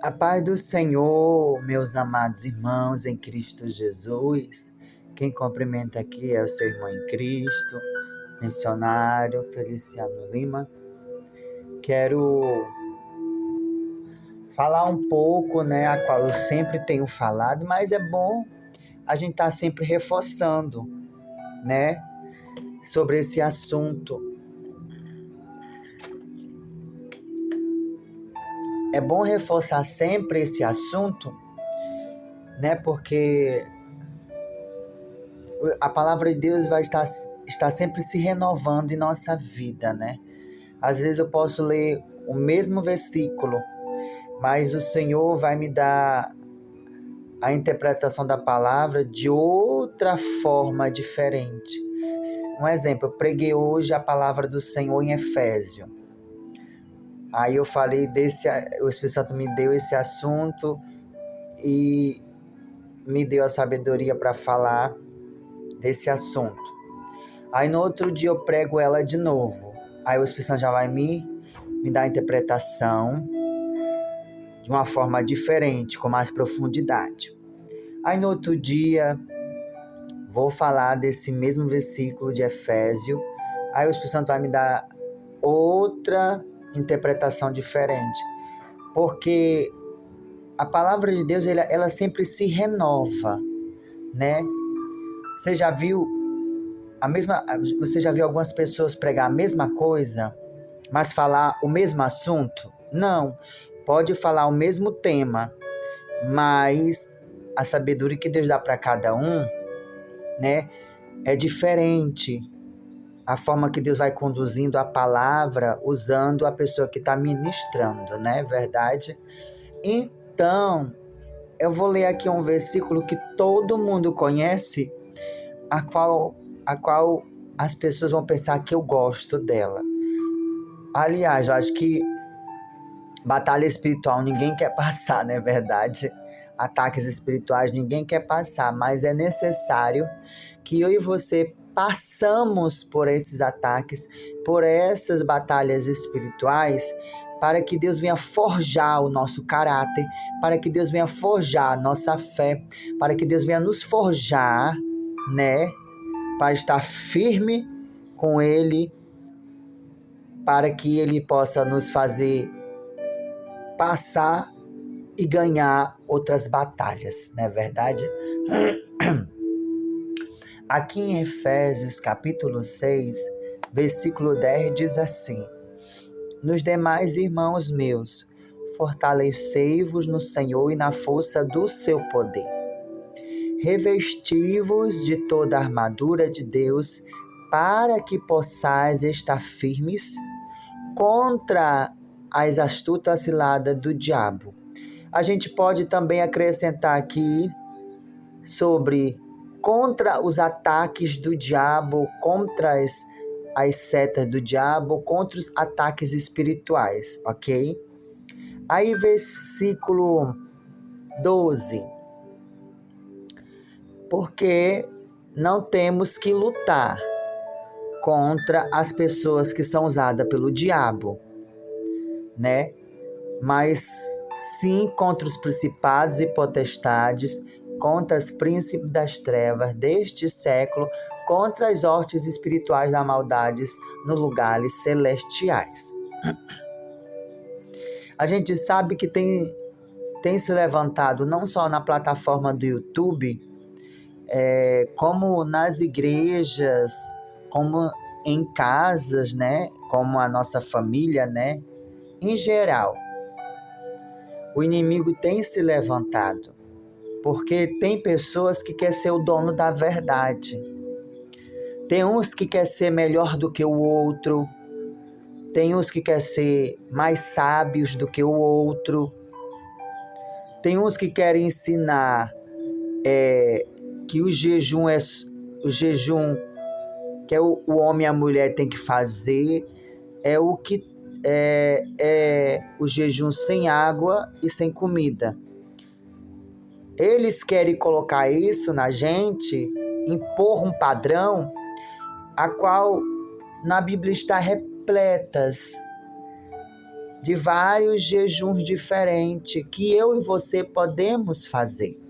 A paz do Senhor, meus amados irmãos em Cristo Jesus. Quem cumprimenta aqui é o seu irmão em Cristo, missionário Feliciano Lima. Quero falar um pouco, a qual eu sempre tenho falado, mas é bom a gente estar sempre reforçando, sobre esse assunto. É bom reforçar sempre esse assunto, porque a palavra de Deus vai estar sempre se renovando em nossa vida, Às vezes eu posso ler o mesmo versículo, mas o Senhor vai me dar a interpretação da palavra de outra forma diferente. Um exemplo, eu preguei hoje a palavra do Senhor em Efésio. Aí eu falei o Espírito Santo me deu esse assunto e me deu a sabedoria para falar desse assunto. Aí no outro dia eu prego ela de novo. Aí o Espírito Santo já vai me dar a interpretação de uma forma diferente, com mais profundidade. Aí no outro dia vou falar desse mesmo versículo de Efésio. Aí o Espírito Santo vai me dar outra interpretação diferente. Porque a palavra de Deus, ela sempre se renova, Você já viu algumas pessoas pregar a mesma coisa, mas falar o mesmo assunto? Não. Pode falar o mesmo tema, mas a sabedoria que Deus dá para cada um, é diferente. A forma que Deus vai conduzindo a palavra, usando a pessoa que está ministrando, verdade? Então, eu vou ler aqui um versículo que todo mundo conhece, a qual as pessoas vão pensar que eu gosto dela. Aliás, eu acho que batalha espiritual ninguém quer passar, não é verdade? Ataques espirituais ninguém quer passar, mas é necessário que eu e você passamos por esses ataques, por essas batalhas espirituais, para que Deus venha forjar o nosso caráter, para que Deus venha forjar a nossa fé, para que Deus venha nos forjar, para estar firme com Ele, para que Ele possa nos fazer passar e ganhar outras batalhas, não é verdade? Aqui em Efésios capítulo 6, versículo 10 diz assim: Nos demais, irmãos meus, fortalecei-vos no Senhor e na força do seu poder. Revesti-vos de toda a armadura de Deus, para que possais estar firmes contra as astutas ciladas do diabo. A gente pode também acrescentar aqui sobre contra os ataques do diabo, contra as setas do diabo, contra os ataques espirituais, ok? Aí versículo 12. Porque não temos que lutar contra as pessoas que são usadas pelo diabo, Mas sim contra os principados e potestades, contra os príncipes das trevas deste século, contra as hostes espirituais da maldades nos lugares celestiais. A gente sabe que tem se levantado não só na plataforma do YouTube, como nas igrejas, como em casas, como a nossa família, em geral. O inimigo tem se levantado, porque tem pessoas que querem ser o dono da verdade. Tem uns que querem ser melhor do que o outro, tem uns que querem ser mais sábios do que o outro, tem uns que querem ensinar que o jejum que é o homem e a mulher tem que fazer, é o jejum sem água e sem comida. Eles querem colocar isso na gente, impor um padrão, a qual na Bíblia está repletas de vários jejuns diferentes que eu e você podemos fazer.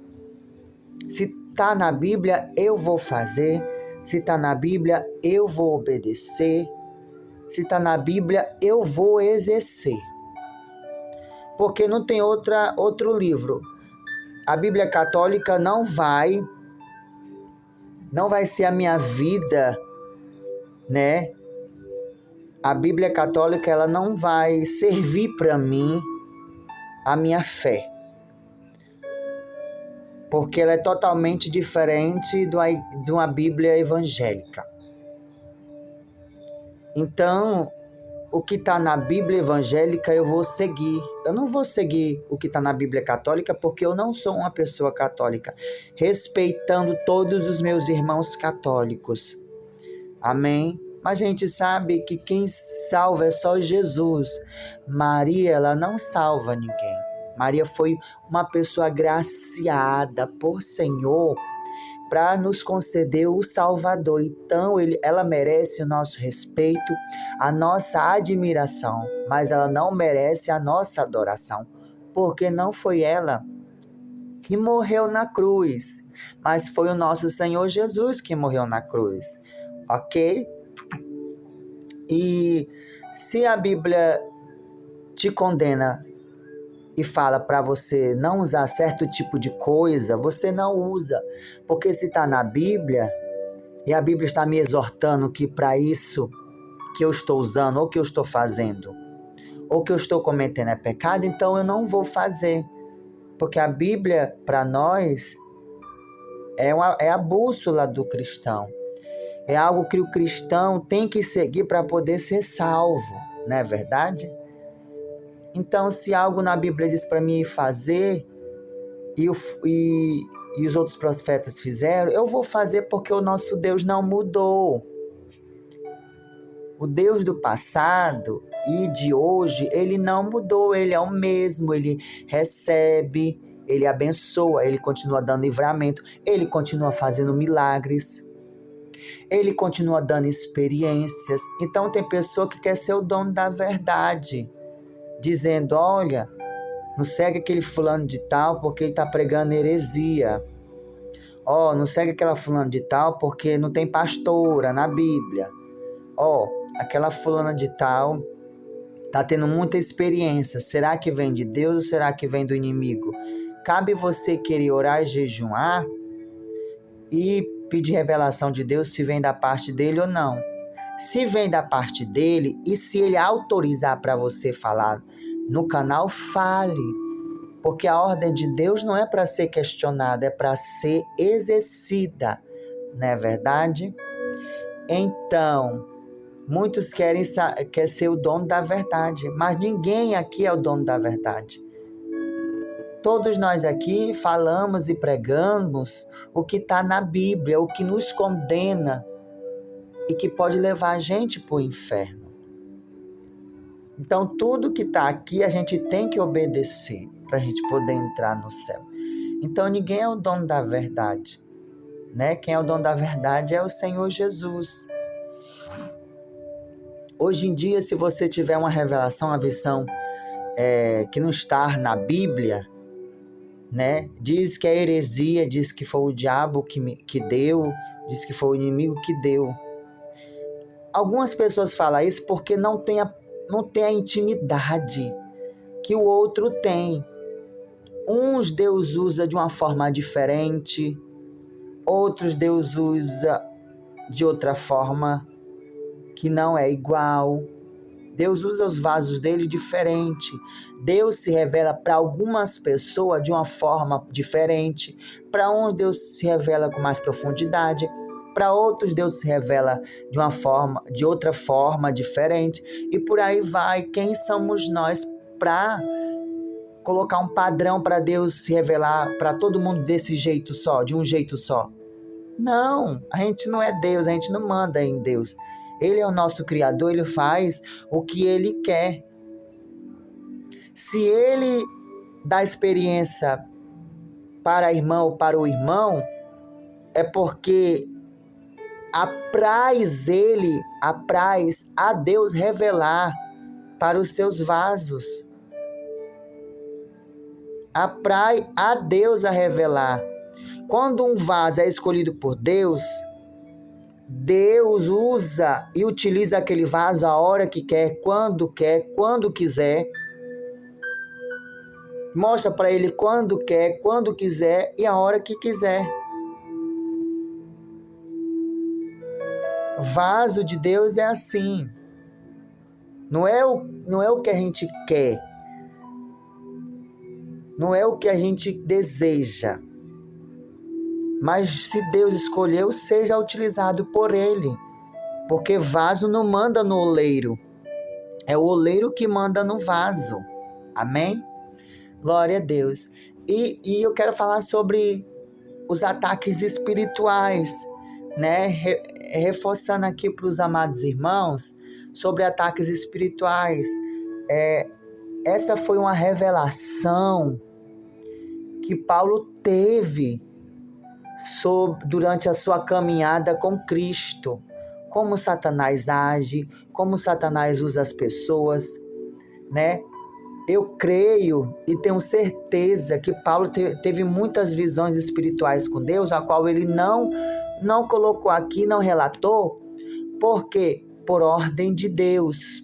Se está na Bíblia, eu vou fazer. Se está na Bíblia, eu vou obedecer. Se está na Bíblia, eu vou exercer. Porque não tem outro livro. A Bíblia Católica não vai ser a minha vida, né? A Bíblia Católica, ela não vai servir para mim a minha fé. Porque ela é totalmente diferente de uma Bíblia evangélica. Então, o que está na Bíblia evangélica eu vou seguir. Eu não vou seguir o que está na Bíblia católica porque eu não sou uma pessoa católica. Respeitando todos os meus irmãos católicos. Amém? Mas a gente sabe que quem salva é só Jesus. Maria, ela não salva ninguém. Maria foi uma pessoa agraciada por Senhor para nos conceder o Salvador. Então, ela merece o nosso respeito, a nossa admiração, mas ela não merece a nossa adoração, porque não foi ela que morreu na cruz, mas foi o nosso Senhor Jesus que morreu na cruz, ok? E se a Bíblia te condena e fala para você não usar certo tipo de coisa, você não usa. Porque se está na Bíblia, e a Bíblia está me exortando que para isso que eu estou usando, ou que eu estou fazendo, ou que eu estou cometendo é pecado, então eu não vou fazer. Porque a Bíblia, para nós, é a bússola do cristão. É algo que o cristão tem que seguir para poder ser salvo, não é verdade? Então, se algo na Bíblia diz para mim fazer e os outros profetas fizeram, eu vou fazer porque o nosso Deus não mudou. O Deus do passado e de hoje, ele não mudou, ele é o mesmo, ele recebe, ele abençoa, ele continua dando livramento, ele continua fazendo milagres, ele continua dando experiências. Então tem pessoa que quer ser o dono da verdade, dizendo, olha, não segue aquele fulano de tal porque ele está pregando heresia. Não segue aquela fulano de tal porque não tem pastora na Bíblia. Aquela fulana de tal está tendo muita experiência. Será que vem de Deus ou será que vem do inimigo? Cabe você querer orar e jejuar e pedir revelação de Deus se vem da parte dele ou não. Se vem da parte dele e se ele autorizar para você falar no canal, fale. Porque a ordem de Deus não é para ser questionada, é para ser exercida. Não é verdade? Então, muitos querem ser o dono da verdade, mas ninguém aqui é o dono da verdade. Todos nós aqui falamos e pregamos o que está na Bíblia, o que nos condena e que pode levar a gente para o inferno. Então, tudo que está aqui a gente tem que obedecer para a gente poder entrar no céu. Então, ninguém é o dono da verdade, né? Quem é o dono da verdade é o Senhor Jesus. Hoje em dia, se você tiver uma revelação, uma visão que não está na Bíblia, né? Diz que é heresia, diz que foi o diabo que deu, diz que foi o inimigo que deu. Algumas pessoas falam isso porque não tem a intimidade que o outro tem. Uns Deus usa de uma forma diferente, outros Deus usa de outra forma que não é igual. Deus usa os vasos dele diferente. Deus se revela para algumas pessoas de uma forma diferente. Para uns Deus se revela com mais profundidade. Para outros Deus se revela de outra forma diferente. E por aí vai. Quem somos nós para colocar um padrão para Deus se revelar para todo mundo desse jeito só, de um jeito só? Não, a gente não é Deus, a gente não manda em Deus. Ele é o nosso Criador, ele faz o que ele quer. Se ele dá experiência para a irmã ou para o irmão, é porque apraz a Deus revelar para os seus vasos. Aprai a Deus a revelar. Quando um vaso é escolhido por Deus, Deus usa e utiliza aquele vaso a hora que quer, quando quiser. Mostra para ele quando quer, quando quiser e a hora que quiser. Vaso de Deus é assim. Não é o que a gente quer. Não é o que a gente deseja. Mas se Deus escolheu, seja utilizado por Ele. Porque vaso não manda no oleiro. É o oleiro que manda no vaso. Amém? Glória a Deus. E eu quero falar sobre os ataques espirituais, né? Reforçando aqui para os amados irmãos sobre ataques espirituais. Essa foi uma revelação que Paulo teve durante a sua caminhada com Cristo. Como Satanás age, como Satanás usa as pessoas, né? Eu creio e tenho certeza que Paulo teve muitas visões espirituais com Deus, a qual ele não colocou aqui, não relatou, porque por ordem de Deus.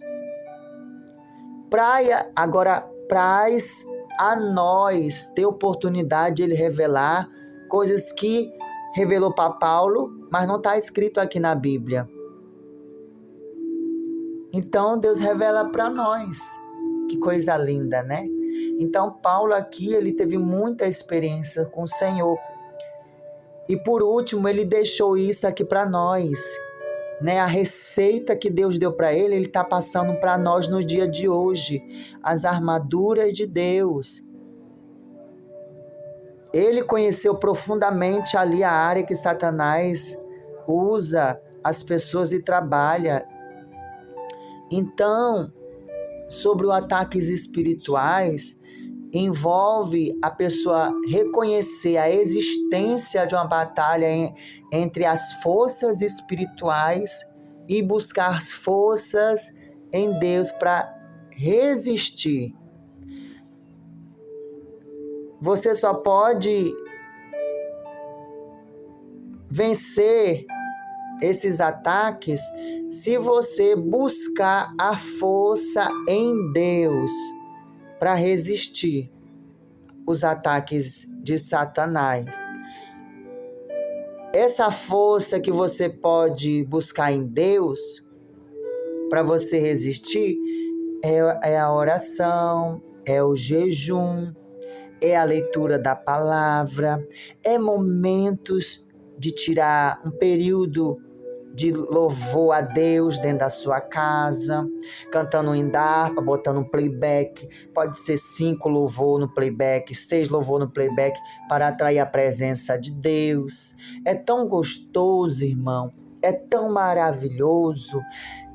Praz a nós ter oportunidade de ele revelar coisas que revelou para Paulo, mas não está escrito aqui na Bíblia. Então Deus revela para nós. Que coisa linda, né? Então Paulo aqui, ele teve muita experiência com o Senhor. E por último, ele deixou isso aqui para nós, né? A receita que Deus deu para ele está passando para nós no dia de hoje. As armaduras de Deus. Ele conheceu profundamente ali a área que Satanás usa as pessoas e trabalha. Então, sobre os ataques espirituais, envolve a pessoa reconhecer a existência de uma batalha entre as forças espirituais e buscar forças em Deus para resistir. Você só pode vencer esses ataques se você buscar a força em Deus para resistir os ataques de Satanás. Essa força que você pode buscar em Deus para você resistir é a oração, é o jejum, é a leitura da palavra, é momentos de tirar um período de louvor a Deus dentro da sua casa, cantando em harpa, botando um playback, pode ser 5 louvor no playback, 6 louvor no playback, para atrair a presença de Deus. É tão gostoso, irmão, é tão maravilhoso,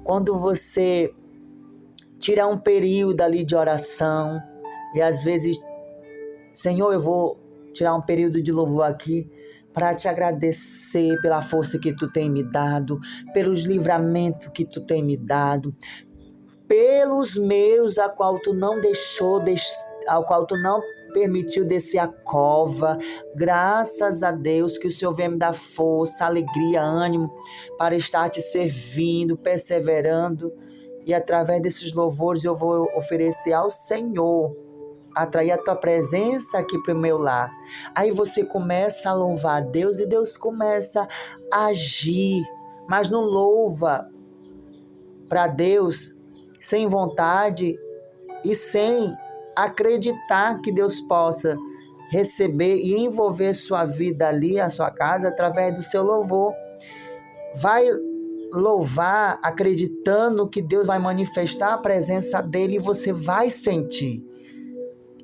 quando você tira um período ali de oração, e às vezes, Senhor, eu vou tirar um período de louvor aqui, para te agradecer pela força que tu tem me dado, pelos livramentos que tu tem me dado, pelos meus a qual tu não ao qual tu não permitiu descer a cova. Graças a Deus que o Senhor vem me dar força, alegria, ânimo para estar te servindo, perseverando, e através desses louvores eu vou oferecer ao Senhor, atrair a tua presença aqui para o meu lar. Aí você começa a louvar a Deus e Deus começa a agir, mas não louva para Deus sem vontade e sem acreditar que Deus possa receber e envolver sua vida ali, a sua casa, através do seu louvor. Vai louvar acreditando que Deus vai manifestar a presença dele e você vai sentir.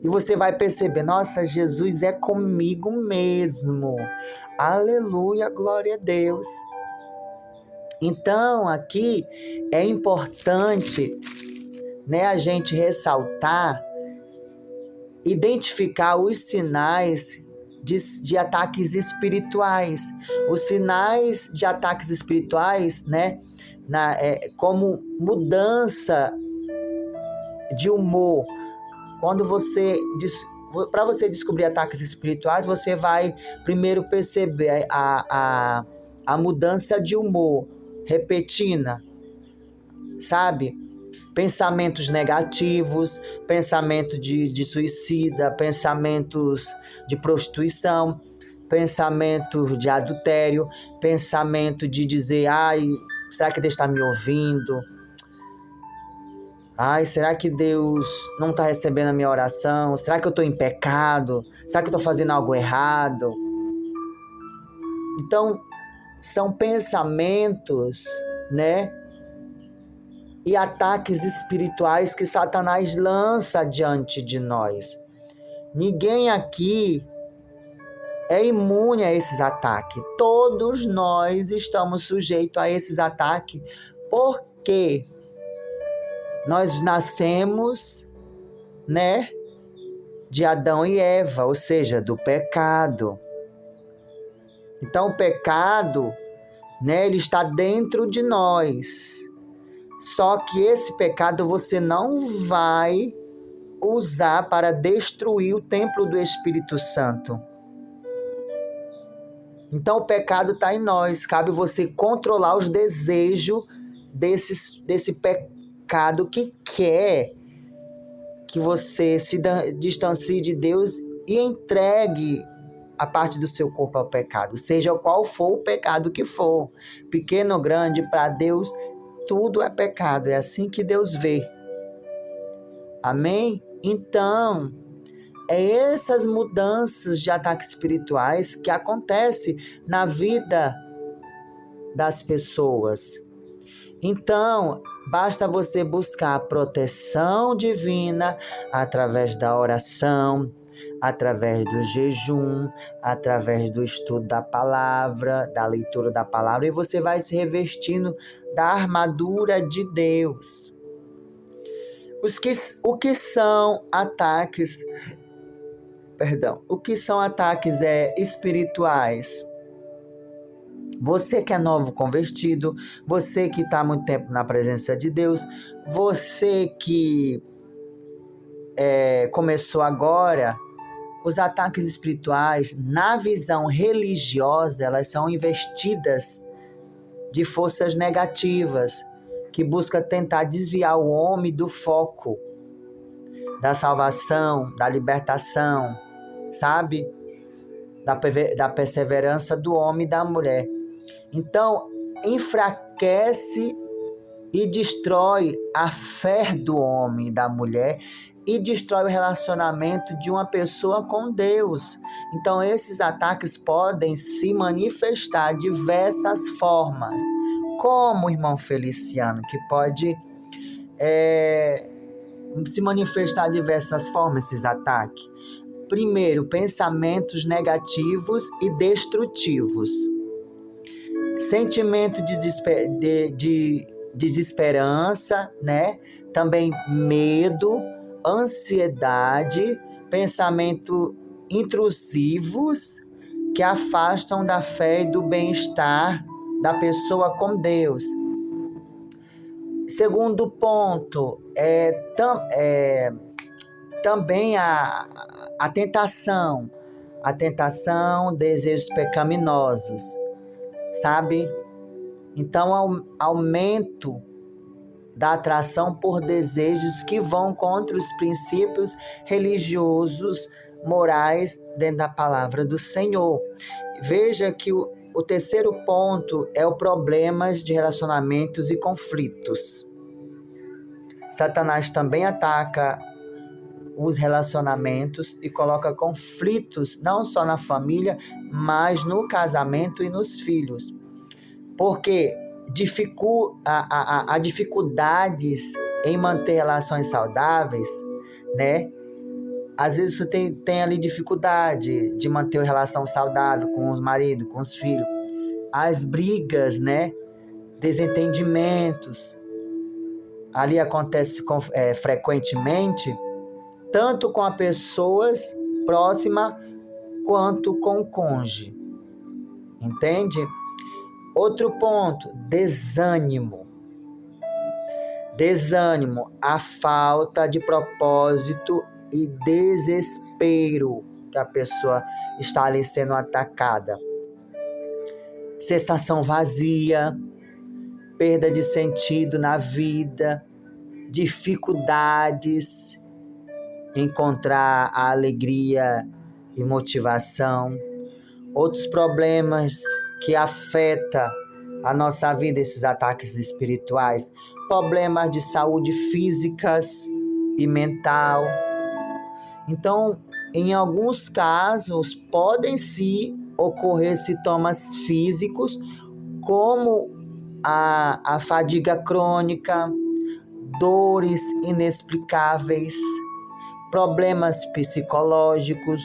E você vai perceber, nossa, Jesus é comigo mesmo. Aleluia, glória a Deus. Então, aqui é importante, né, a gente ressaltar, identificar os sinais de ataques espirituais. Os sinais de ataques espirituais, né, como mudança de humor. Para você descobrir ataques espirituais, você vai primeiro perceber a mudança de humor repentina, sabe? Pensamentos negativos, pensamento de suicida, pensamentos de prostituição, pensamentos de adultério, pensamento de dizer, ai, será que Deus está me ouvindo? Ai, será que Deus não está recebendo a minha oração? Será que eu estou em pecado? Será que eu estou fazendo algo errado? Então, são pensamentos, né? E ataques espirituais que Satanás lança diante de nós. Ninguém aqui é imune a esses ataques. Todos nós estamos sujeitos a esses ataques. Por quê? Nós nascemos, né, de Adão e Eva, ou seja, do pecado. Então, o pecado, né, ele está dentro de nós. Só que esse pecado você não vai usar para destruir o templo do Espírito Santo. Então, o pecado está em nós. Cabe você controlar os desejos desse pecado que quer que você se distancie de Deus e entregue a parte do seu corpo ao pecado, seja qual for o pecado que for, pequeno ou grande, para Deus tudo é pecado, é assim que Deus vê. Amém? Então, essas mudanças de ataques espirituais que acontecem na vida das pessoas. Então, basta você buscar a proteção divina através da oração, através do jejum, através do estudo da palavra, da leitura da palavra, e você vai se revestindo da armadura de Deus. O que são ataques espirituais? Você que é novo convertido, você que está há muito tempo na presença de Deus, você que começou agora, os ataques espirituais, na visão religiosa, elas são investidas de forças negativas, que busca tentar desviar o homem do foco, da salvação, da libertação, sabe? Da perseverança do homem e da mulher. Então, enfraquece e destrói a fé do homem e da mulher e destrói o relacionamento de uma pessoa com Deus. Então, esses ataques podem se manifestar de diversas formas. Como, irmão Feliciano, que pode se manifestar de diversas formas esses ataques? Primeiro, pensamentos negativos e destrutivos. Sentimento de desesperança, né? Também medo, ansiedade, pensamento intrusivos que afastam da fé e do bem-estar da pessoa com Deus. Segundo ponto, também a tentação, desejos pecaminosos, sabe? Então, aumento da atração por desejos que vão contra os princípios religiosos, morais, dentro da palavra do Senhor. Veja que o terceiro ponto é o problemas de relacionamentos e conflitos. Satanás também ataca os relacionamentos e coloca conflitos não só na família, mas no casamento e nos filhos. Porque há dificuldades em manter relações saudáveis, né? Às vezes você tem ali dificuldade de manter uma relação saudável com os maridos, com os filhos. As brigas, né? Desentendimentos. Ali acontece frequentemente, tanto com as pessoas próximas quanto com o cônjuge. Entende? Outro ponto, desânimo. desânimo, a falta de propósito e desespero que a pessoa está ali sendo atacada. Sensação vazia, perda de sentido na vida, dificuldades em encontrar a alegria e motivação. Outros problemas que afetam a nossa vida, esses ataques espirituais, problemas de saúde físicas e mental. Então, em alguns casos, podem sim ocorrer sintomas físicos, como a fadiga crônica, dores inexplicáveis, problemas psicológicos,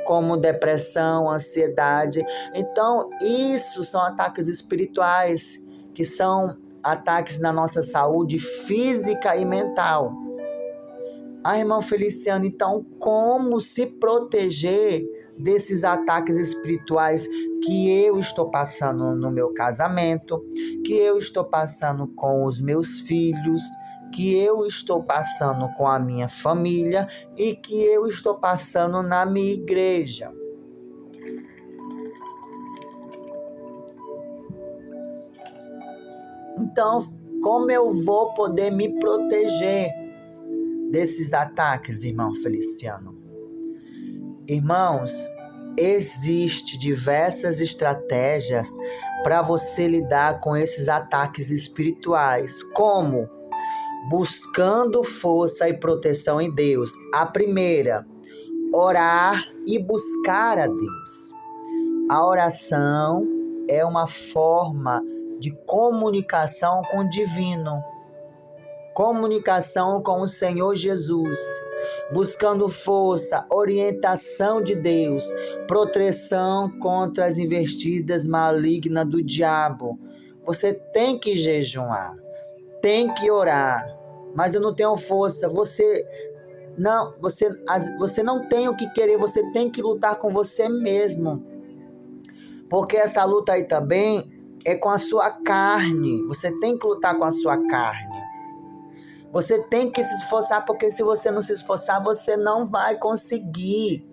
como depressão, ansiedade. Então, isso são ataques espirituais, que são ataques na nossa saúde física e mental. Irmão Feliciano, então, como se proteger desses ataques espirituais que eu estou passando no meu casamento, que eu estou passando com os meus filhos, que eu estou passando com a minha família e que eu estou passando na minha igreja? Então, como eu vou poder me proteger desses ataques, irmão Feliciano? Irmãos, existem diversas estratégias para você lidar com esses ataques espirituais, como buscando força e proteção em Deus. A primeira, orar e buscar a Deus. A oração é uma forma de comunicação com o divino, comunicação com o Senhor Jesus, buscando força, orientação de Deus, proteção contra as investidas malignas do diabo. Você tem que jejuar, tem que orar, mas eu não tenho força. Você não tem o que querer, você tem que lutar com você mesmo, porque essa luta aí também é com a sua carne. Você tem que lutar com a sua carne. Você tem que se esforçar, porque se você não se esforçar, você não vai conseguir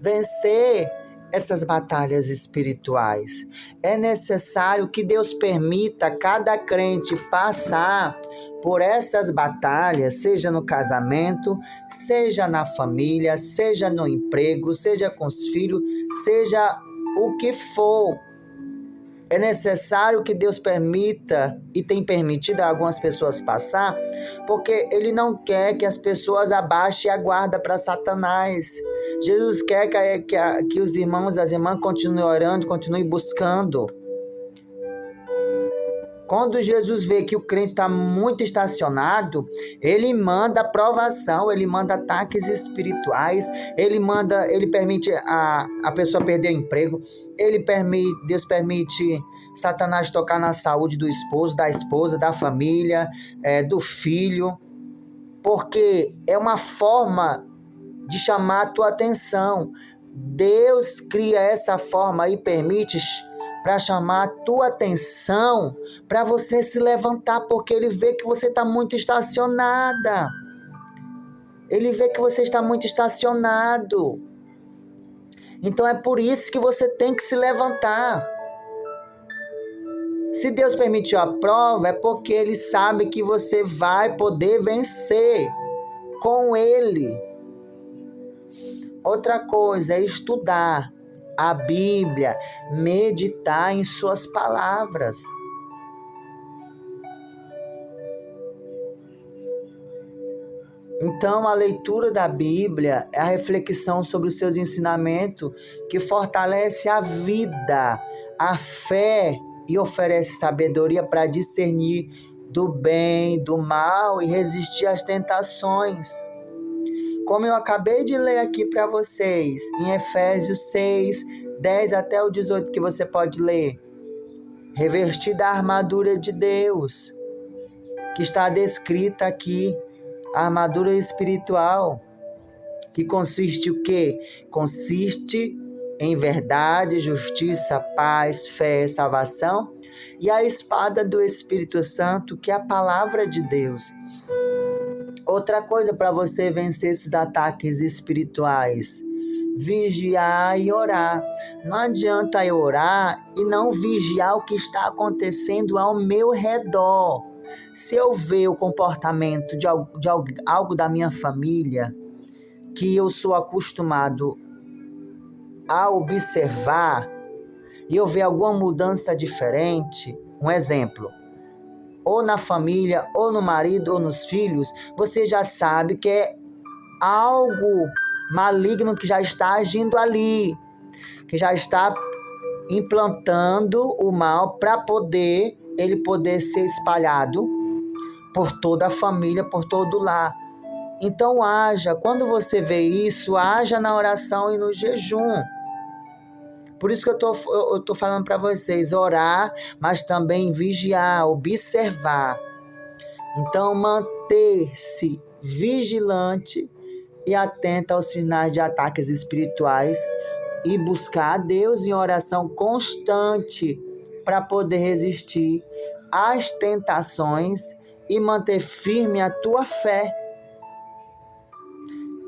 vencer essas batalhas espirituais. É necessário que Deus permita cada crente passar por essas batalhas, seja no casamento, seja na família, seja no emprego, seja com os filhos, seja o que for. É necessário que Deus permita, e tem permitido algumas pessoas passar, porque Ele não quer que as pessoas abaixem a guarda para Satanás. Jesus quer que os irmãos e as irmãs continuem orando, continuem buscando. Quando Jesus vê que o crente está muito estacionado, Ele manda provação, Ele manda ataques espirituais, Ele permite a pessoa perder o emprego, Deus permite Satanás tocar na saúde do esposo, da esposa, da família, do filho, porque é uma forma de chamar a tua atenção. Deus cria essa forma e permite para chamar a tua atenção, para você se levantar, porque Ele vê que você está muito estacionada. Ele vê que você está muito estacionado. Então é por isso que você tem que se levantar. Se Deus permitiu a prova, é porque Ele sabe que você vai poder vencer com Ele. Outra coisa é estudar a Bíblia, meditar em suas palavras. Então, a leitura da Bíblia é a reflexão sobre os seus ensinamentos, que fortalece a vida, a fé, e oferece sabedoria para discernir do bem, do mal e resistir às tentações. Como eu acabei de ler aqui para vocês, em Efésios 6, 10 até o 18, que você pode ler. Revestida a armadura de Deus, que está descrita aqui, a armadura espiritual, que consiste o quê? Consiste em verdade, justiça, paz, fé, salvação, e a espada do Espírito Santo, que é a palavra de Deus. Outra coisa para você vencer esses ataques espirituais: vigiar e orar. Não adianta eu orar e não vigiar o que está acontecendo ao meu redor. Se eu ver o comportamento de algo da minha família que eu sou acostumado a observar e eu ver alguma mudança diferente, um exemplo, ou na família, ou no marido, ou nos filhos, você já sabe que é algo maligno que já está agindo ali, que já está implantando o mal para ele poder ser espalhado por toda a família, por todo o lar. Então quando você vê isso, haja na oração e no jejum. Por isso que eu tô falando para vocês, orar, mas também vigiar, observar. Então, manter-se vigilante e atento aos sinais de ataques espirituais e buscar a Deus em oração constante para poder resistir às tentações e manter firme a tua fé.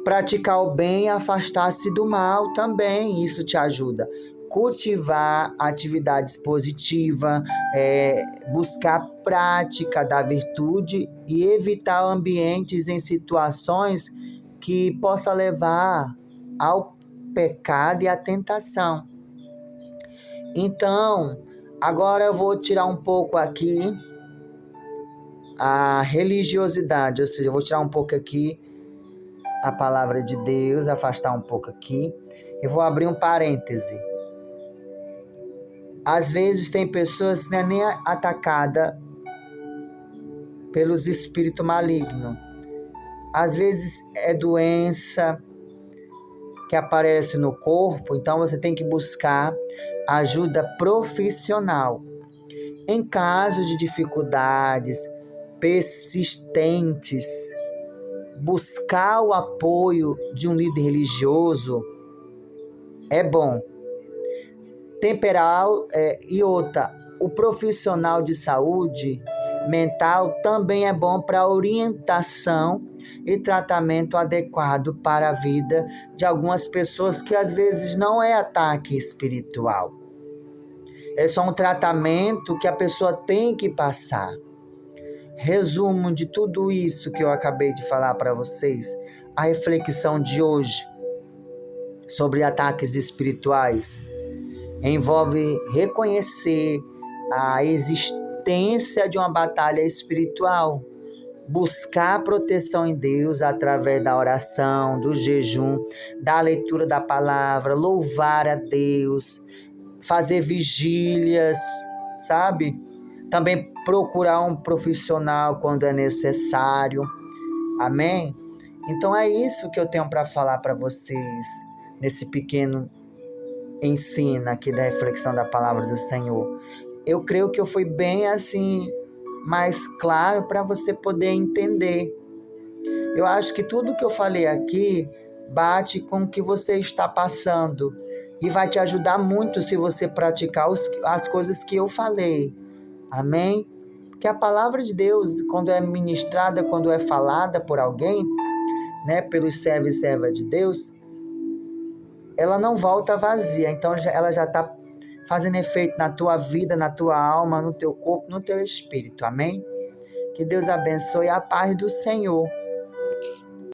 Praticar o bem e afastar-se do mal também, isso te ajuda. Cultivar atividades positivas, buscar a prática da virtude e evitar ambientes em situações que possa levar ao pecado e à tentação. Então, agora eu vou tirar um pouco aqui a religiosidade, ou seja, eu vou tirar um pouco aqui a palavra de Deus, afastar um pouco aqui. Eu vou abrir um parêntese. Às vezes tem pessoas que não é nem atacada pelos espíritos malignos. Às vezes é doença que aparece no corpo, então você tem que buscar ajuda profissional. Em caso de dificuldades persistentes, buscar o apoio de um líder religioso é bom. Temperal e outra, o profissional de saúde mental também é bom para orientação e tratamento adequado para a vida de algumas pessoas que às vezes não é ataque espiritual. É só um tratamento que a pessoa tem que passar. Resumo de tudo isso que eu acabei de falar para vocês, a reflexão de hoje sobre ataques espirituais envolve reconhecer a existência de uma batalha espiritual, buscar proteção em Deus através da oração, do jejum, da leitura da palavra, louvar a Deus, fazer vigílias, sabe? Também procurar um profissional quando é necessário. Amém? Então é isso que eu tenho para falar para vocês nesse pequeno ensino aqui da reflexão da palavra do Senhor. Eu creio que eu fui bem assim, mais claro para você poder entender. Eu acho que tudo que eu falei aqui bate com o que você está passando e vai te ajudar muito se você praticar as coisas que eu falei. Amém? Porque a palavra de Deus, quando é ministrada, quando é falada por alguém, né, pelos servos e servas de Deus, ela não volta vazia. Então ela já está fazendo efeito na tua vida, na tua alma, no teu corpo, no teu espírito. Amém? Que Deus abençoe a paz do Senhor.